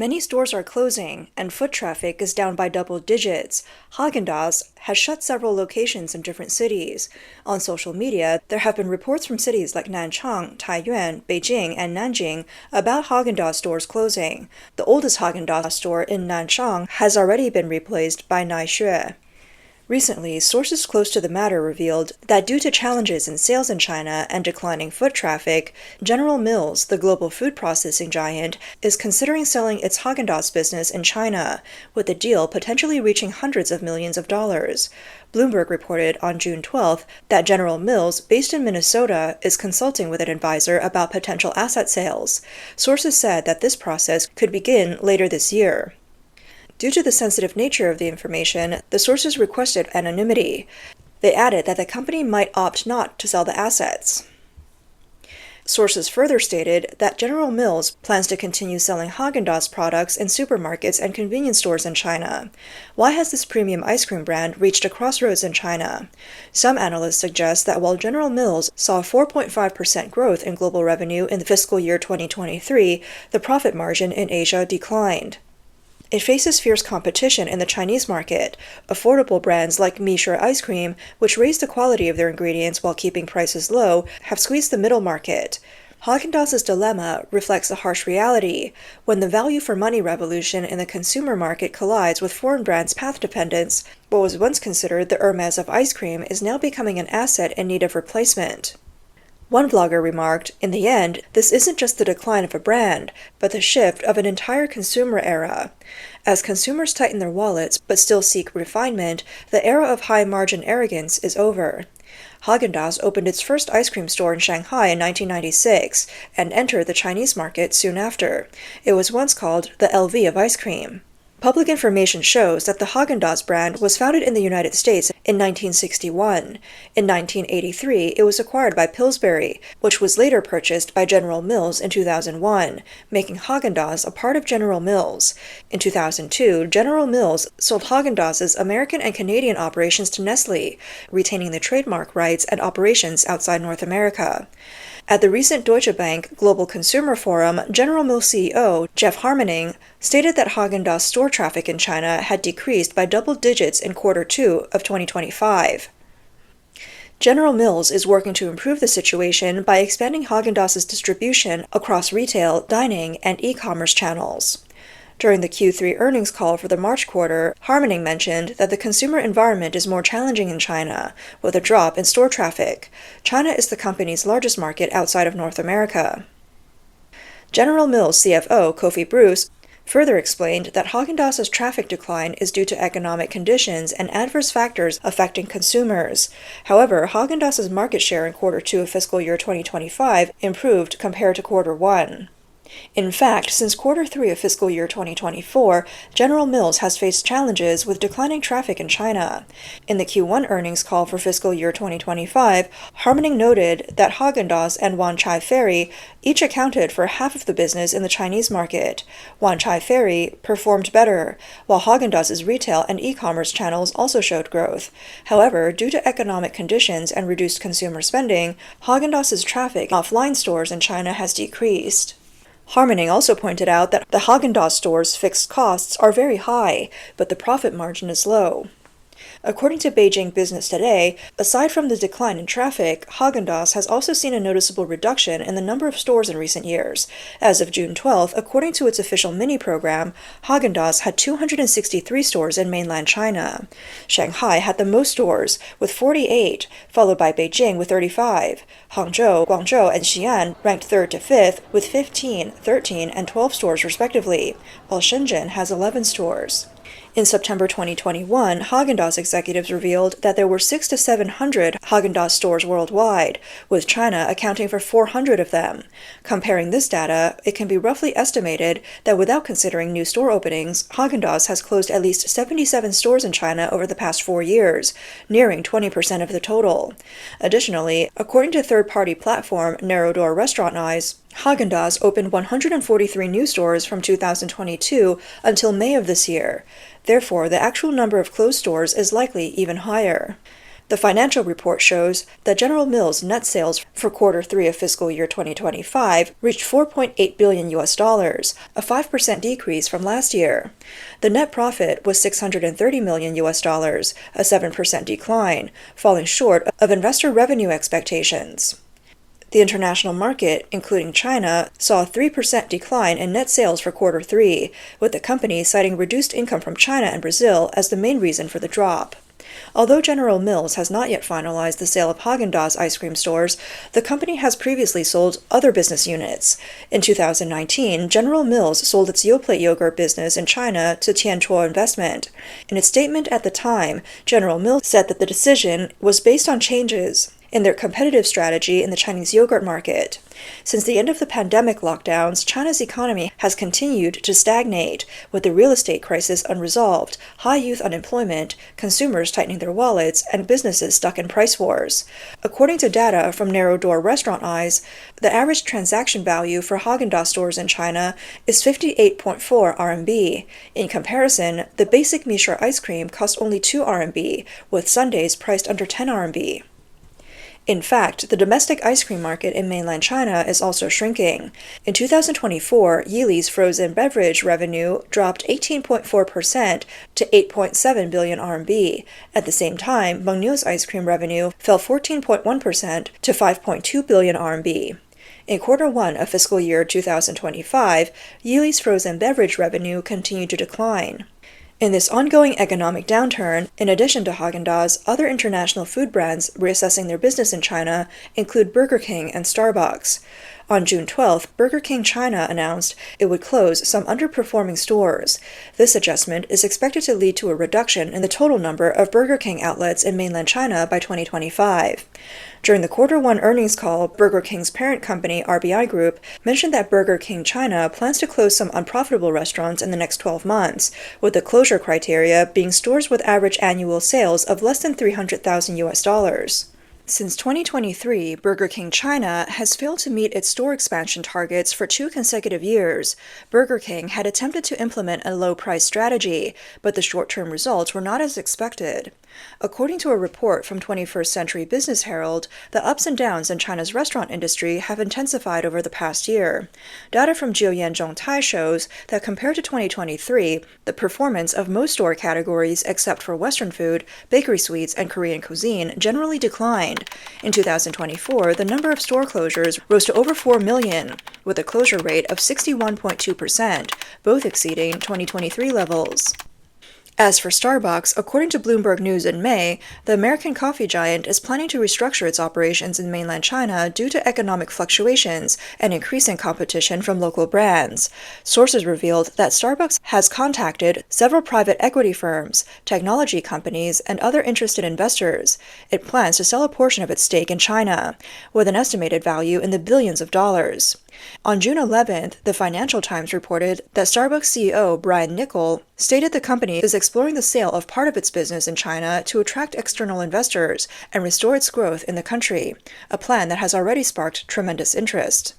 Many stores are closing, and foot traffic is down by double digits. Haagen-Dazs has shut several locations in different cities. On social media, there have been reports from cities like Nanchang, Taiyuan, Beijing, and Nanjing about Haagen-Dazs stores closing. The oldest Haagen-Dazs store in Nanchang has already been replaced by Naixue. Recently, sources close to the matter revealed that due to challenges in sales in China and declining foot traffic, General Mills, the global food processing giant, is considering selling its Haagen-Dazs business in China, with the deal potentially reaching hundreds of millions of dollars. Bloomberg reported on June 12th that General Mills, based in Minnesota, is consulting with an advisor about potential asset sales. Sources said that this process could begin later this year. Due to the sensitive nature of the information, the sources requested anonymity. They added that the company might opt not to sell the assets. Sources further stated that General Mills plans to continue selling Haagen-Dazs products in supermarkets and convenience stores in China. Why has this premium ice cream brand reached a crossroads in China? Some analysts suggest that while General Mills saw 4.5% growth in global revenue in the fiscal year 2023, the profit margin in Asia declined. It faces fierce competition in the Chinese market. Affordable brands like Mishra ice cream, which raise the quality of their ingredients while keeping prices low, have squeezed the middle market. Haagen-Dazs' dilemma reflects a harsh reality. When the value for money revolution in the consumer market collides with foreign brands' path dependence, what was once considered the Hermes of ice cream is now becoming an asset in need of replacement. One blogger remarked, "In the end, this isn't just the decline of a brand, but the shift of an entire consumer era. As consumers tighten their wallets but still seek refinement, the era of high-margin arrogance is over." Haagen-Dazs opened its first ice cream store in Shanghai in 1996 and entered the Chinese market soon after. It was once called the LV of ice cream. Public information shows that the Haagen-Dazs brand was founded in the United States in 1961. In 1983, it was acquired by Pillsbury, which was later purchased by General Mills in 2001, making Haagen-Dazs a part of General Mills. In 2002, General Mills sold Haagen-Dazs' American and Canadian operations to Nestle, retaining the trademark rights and operations outside North America. At the recent Deutsche Bank Global Consumer Forum, General Mills CEO Jeff Harmening stated that Haagen-Dazs store traffic in China had decreased by double digits in Q2 of 2025. General Mills is working to improve the situation by expanding Haagen-Dazs' distribution across retail, dining, and e-commerce channels. During the Q3 earnings call for the March quarter, Harmening mentioned that the consumer environment is more challenging in China, with a drop in store traffic. China is the company's largest market outside of North America. General Mills CFO Kofi Bruce further explained that Haagen-Dazs' traffic decline is due to economic conditions and adverse factors affecting consumers. However, Haagen-Dazs' market share in Q2 of fiscal year 2025 improved compared to Q1. In fact, since Q3 of fiscal year 2024, General Mills has faced challenges with declining traffic in China. In the Q1 earnings call for fiscal year 2025, Harmening noted that Haagen-Dazs and Wanchai Ferry each accounted for half of the business in the Chinese market. Wanchai Ferry performed better, while Haagen-Dazs' retail and e-commerce channels also showed growth. However, due to economic conditions and reduced consumer spending, Haagen-Dazs' traffic offline stores in China has decreased. Harmening also pointed out that the Haagen-Dazs store's fixed costs are very high, but the profit margin is low. According to Beijing Business Today, aside from the decline in traffic, Haagen-Dazs has also seen a noticeable reduction in the number of stores in recent years. As of June 12th, according to its official mini-program, Haagen-Dazs had 263 stores in mainland China. Shanghai had the most stores, with 48, followed by Beijing with 35. Hangzhou, Guangzhou, and Xi'an ranked 3rd to 5th with 15, 13, and 12 stores respectively, while Shenzhen has 11 stores. In September 2021, Haagen-Dazs executives revealed that there were 600 to 700 Haagen-Dazs stores worldwide, with China accounting for 400 of them. Comparing this data, it can be roughly estimated that without considering new store openings, Haagen-Dazs has closed at least 77 stores in China over the past 4 years, nearing 20% of the total. Additionally, according to third-party platform Narrow Door Restaurant Eyes, Haagen-Dazs opened 143 new stores from 2022 until May of this year. Therefore, the actual number of closed stores is likely even higher. The financial report shows that General Mills' net sales for quarter 3 of fiscal year 2025 reached $4.8 billion, a 5% decrease from last year. The net profit was $630 million, a 7% decline, falling short of investor revenue expectations. The international market, including China, saw a 3% decline in net sales for quarter 3, with the company citing reduced income from China and Brazil as the main reason for the drop. Although General Mills has not yet finalized the sale of Haagen-Dazs ice cream stores, the company has previously sold other business units. In 2019, General Mills sold its Yoplait yogurt business in China to Tianchuo Investment. In its statement at the time, General Mills said that the decision was based on changes in their competitive strategy in the Chinese yogurt market. Since the end of the pandemic lockdowns, China's economy has continued to stagnate, with the real estate crisis unresolved, high youth unemployment, consumers tightening their wallets, and businesses stuck in price wars. According to data from Narrow Door Restaurant Eyes, the average transaction value for Haagen-Dazs stores in China is 58.4 RMB. In comparison, the basic Mishra ice cream costs only 2 RMB, with sundaes priced under 10 RMB. In fact, the domestic ice cream market in mainland China is also shrinking. In 2024, Yili's frozen beverage revenue dropped 18.4% to 8.7 billion RMB. At the same time, Mengniu's ice cream revenue fell 14.1% to 5.2 billion RMB. In quarter 1 of fiscal year 2025, Yili's frozen beverage revenue continued to decline. In this ongoing economic downturn, in addition to Haagen-Dazs, other international food brands reassessing their business in China include Burger King and Starbucks. On June 12th, Burger King China announced it would close some underperforming stores. This adjustment is expected to lead to a reduction in the total number of Burger King outlets in mainland China by 2025. During the quarter 1 earnings call, Burger King's parent company, RBI Group, mentioned that Burger King China plans to close some unprofitable restaurants in the next 12 months, with the closure criteria being stores with average annual sales of less than $300,000. Since 2023, Burger King China has failed to meet its store expansion targets for 2 consecutive years. Burger King had attempted to implement a low-price strategy, but the short-term results were not as expected. According to a report from 21st Century Business Herald, the ups and downs in China's restaurant industry have intensified over the past year. Data from Jiuyan Zhongtai shows that compared to 2023, the performance of most store categories except for Western food, bakery sweets, and Korean cuisine generally declined. In 2024, the number of store closures rose to over 4 million, with a closure rate of 61.2%, both exceeding 2023 levels. As for Starbucks, according to Bloomberg News in May, the American coffee giant is planning to restructure its operations in mainland China due to economic fluctuations and increasing competition from local brands. Sources revealed that Starbucks has contacted several private equity firms, technology companies, and other interested investors. It plans to sell a portion of its stake in China, with an estimated value in the billions of dollars. On June 11th, the Financial Times reported that Starbucks CEO Brian Niccol stated the company is exploring the sale of part of its business in China to attract external investors and restore its growth in the country, a plan that has already sparked tremendous interest.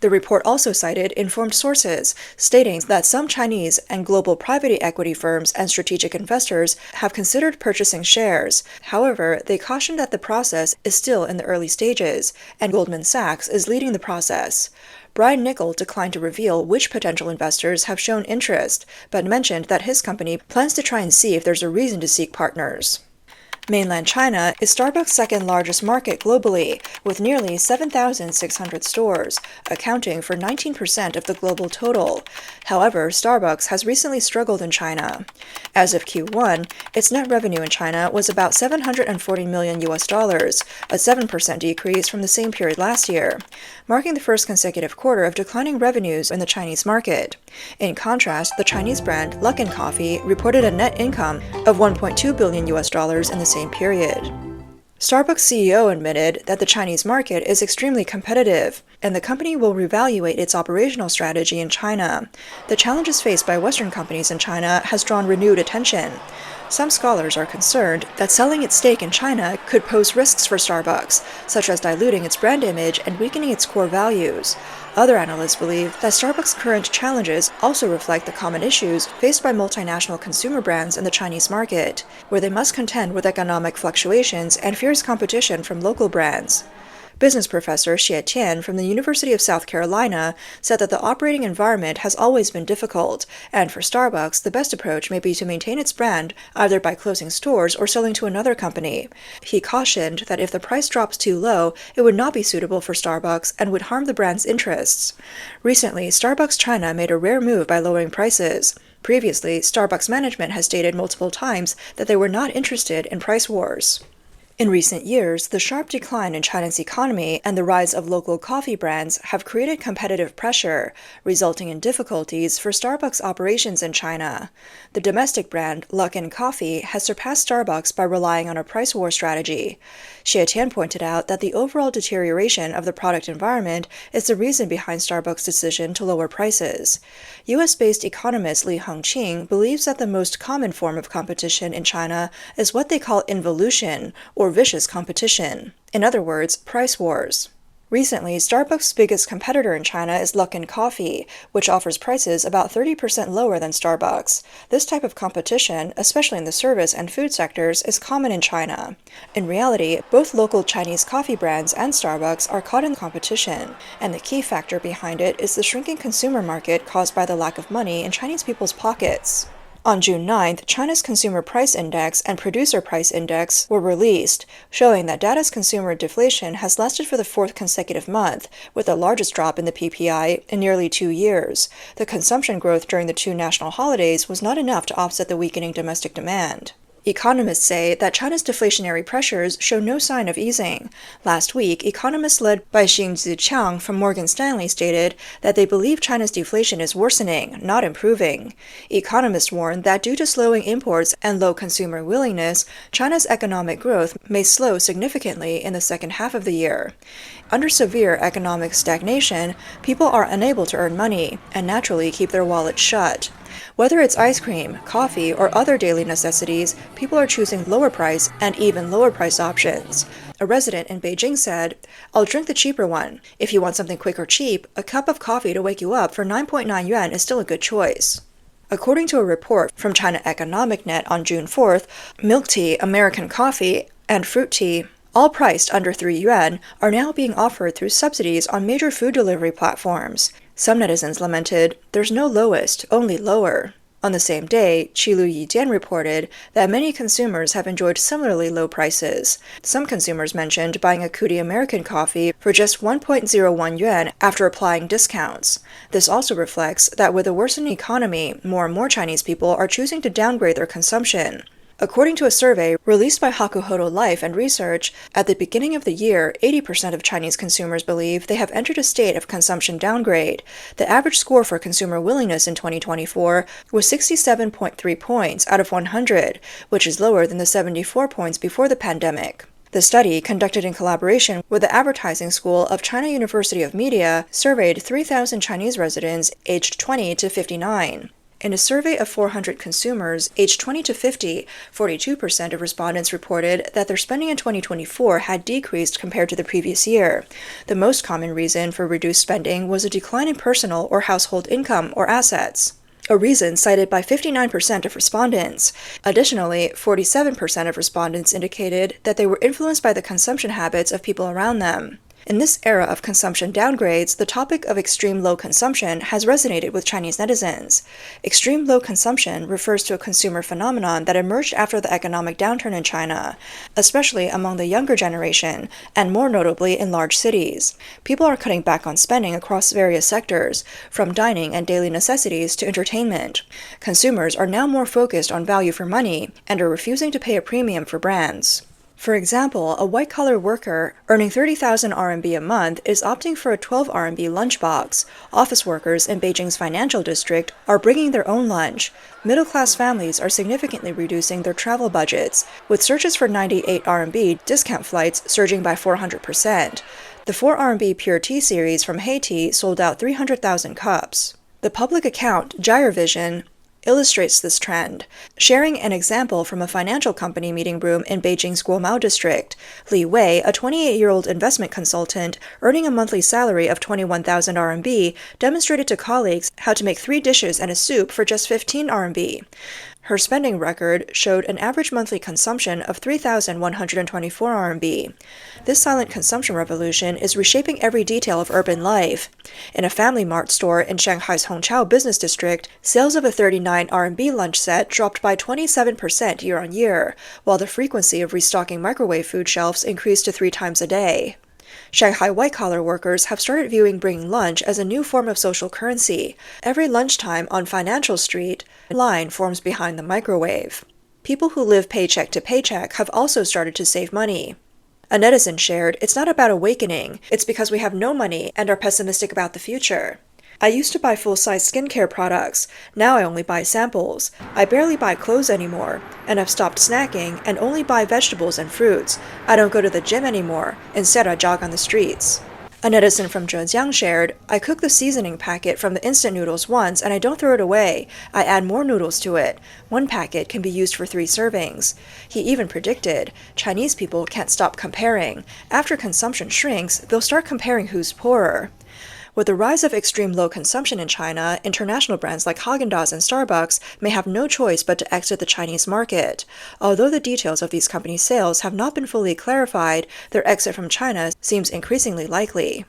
The report also cited informed sources, stating that some Chinese and global private equity firms and strategic investors have considered purchasing shares. However, they cautioned that the process is still in the early stages, and Goldman Sachs is leading the process. Brian Niccol declined to reveal which potential investors have shown interest, but mentioned that his company plans to try and see if there's a reason to seek partners. Mainland China is Starbucks' second largest market globally, with nearly 7,600 stores, accounting for 19% of the global total. However, Starbucks has recently struggled in China. As of Q1, its net revenue in China was about $740 million, a 7% decrease from the same period last year, marking the first consecutive quarter of declining revenues in the Chinese market. In contrast, the Chinese brand Luckin Coffee reported a net income of $1.2 billion in the same period. Starbucks CEO admitted that the Chinese market is extremely competitive, and the company will reevaluate its operational strategy in China. The challenges faced by Western companies in China has drawn renewed attention. Some scholars are concerned that selling its stake in China could pose risks for Starbucks, such as diluting its brand image and weakening its core values. Other analysts believe that Starbucks' current challenges also reflect the common issues faced by multinational consumer brands in the Chinese market, where they must contend with economic fluctuations and fierce competition from local brands. Business professor Xie Tian from the University of South Carolina said that the operating environment has always been difficult, and for Starbucks, the best approach may be to maintain its brand either by closing stores or selling to another company. He cautioned that if the price drops too low, it would not be suitable for Starbucks and would harm the brand's interests. Recently, Starbucks China made a rare move by lowering prices. Previously, Starbucks management has stated multiple times that they were not interested in price wars. In recent years, the sharp decline in China's economy and the rise of local coffee brands have created competitive pressure, resulting in difficulties for Starbucks operations in China. The domestic brand Luckin Coffee has surpassed Starbucks by relying on a price war strategy. Xie Tian pointed out that the overall deterioration of the product environment is the reason behind Starbucks' decision to lower prices. U.S.-based economist Li Hengqing believes that the most common form of competition in China is what they call involution, or vicious competition. In other words, price wars. Recently, Starbucks' biggest competitor in China is Luckin Coffee, which offers prices about 30% lower than Starbucks. This type of competition, especially in the service and food sectors, is common in China. In reality, both local Chinese coffee brands and Starbucks are caught in competition, and the key factor behind it is the shrinking consumer market caused by the lack of money in Chinese people's pockets. On June 9th, China's Consumer Price Index and Producer Price Index were released, showing that data's consumer deflation has lasted for the fourth consecutive month, with the largest drop in the PPI in nearly 2 years. The consumption growth during the 2 national holidays was not enough to offset the weakening domestic demand. Economists say that China's deflationary pressures show no sign of easing. Last week, economists led by Xing Ziqiang from Morgan Stanley stated that they believe China's deflation is worsening, not improving. Economists warned that due to slowing imports and low consumer willingness, China's economic growth may slow significantly in the second half of the year. Under severe economic stagnation, people are unable to earn money and naturally keep their wallets shut. Whether it's ice cream, coffee, or other daily necessities, people are choosing lower price and even lower price options. A resident in Beijing said, "I'll drink the cheaper one. If you want something quick or cheap, a cup of coffee to wake you up for 9.9 yuan is still a good choice." According to a report from China Economic Net on June 4th, milk tea, American coffee, and fruit tea, all priced under 3 yuan, are now being offered through subsidies on major food delivery platforms. Some netizens lamented, "There's no lowest, only lower." On the same day, Qilu Yijian reported that many consumers have enjoyed similarly low prices. Some consumers mentioned buying a Kuti American coffee for just 1.01 yuan after applying discounts. This also reflects that with a worsening economy, more and more Chinese people are choosing to downgrade their consumption. According to a survey released by Hakuhodo Life and Research, at the beginning of the year, 80% of Chinese consumers believe they have entered a state of consumption downgrade. The average score for consumer willingness in 2024 was 67.3 points out of 100, which is lower than the 74 points before the pandemic. The study, conducted in collaboration with the Advertising School of China University of Media, surveyed 3,000 Chinese residents aged 20 to 59. In a survey of 400 consumers aged 20 to 50, 42% of respondents reported that their spending in 2024 had decreased compared to the previous year. The most common reason for reduced spending was a decline in personal or household income or assets, a reason cited by 59% of respondents. Additionally, 47% of respondents indicated that they were influenced by the consumption habits of people around them. In this era of consumption downgrades, the topic of extreme low consumption has resonated with Chinese netizens. Extreme low consumption refers to a consumer phenomenon that emerged after the economic downturn in China, especially among the younger generation, and more notably in large cities. People are cutting back on spending across various sectors, from dining and daily necessities to entertainment. Consumers are now more focused on value for money and are refusing to pay a premium for brands. For example, a white-collar worker earning 30,000 RMB a month is opting for a 12 RMB lunchbox. Office workers in Beijing's financial district are bringing their own lunch. Middle-class families are significantly reducing their travel budgets, with searches for 98 RMB discount flights surging by 400%. The 4 RMB pure tea series from Haiti sold out 300,000 cups. The public account, Gyre Vision, illustrates this trend, sharing an example from a financial company meeting room in Beijing's Guomao district. Li Wei, a 28-year-old investment consultant earning a monthly salary of 21,000 RMB, demonstrated to colleagues how to make 3 dishes and a soup for just 15 RMB. Her spending record showed an average monthly consumption of 3,124 RMB. This silent consumption revolution is reshaping every detail of urban life. In a Family Mart store in Shanghai's Hongqiao business district, sales of a 39 RMB lunch set dropped by 27% year-on-year, while the frequency of restocking microwave food shelves increased to 3 times a day. Shanghai white-collar workers have started viewing bringing lunch as a new form of social currency. Every lunchtime on Financial Street, a line forms behind the microwave. People who live paycheck to paycheck have also started to save money. A netizen shared, "It's not about awakening, it's because we have no money and are pessimistic about the future. I used to buy full-size skincare products. Now I only buy samples. I barely buy clothes anymore, and I've stopped snacking and only buy vegetables and fruits. I don't go to the gym anymore. Instead, I jog on the streets." A netizen from Zhejiang shared, "I cook the seasoning packet from the instant noodles once and I don't throw it away. I add more noodles to it. 1 packet can be used for 3 servings. He even predicted, "Chinese people can't stop comparing. After consumption shrinks, they'll start comparing who's poorer." With the rise of extreme low consumption in China, international brands like Haagen-Dazs and Starbucks may have no choice but to exit the Chinese market. Although the details of these companies' sales have not been fully clarified, their exit from China seems increasingly likely.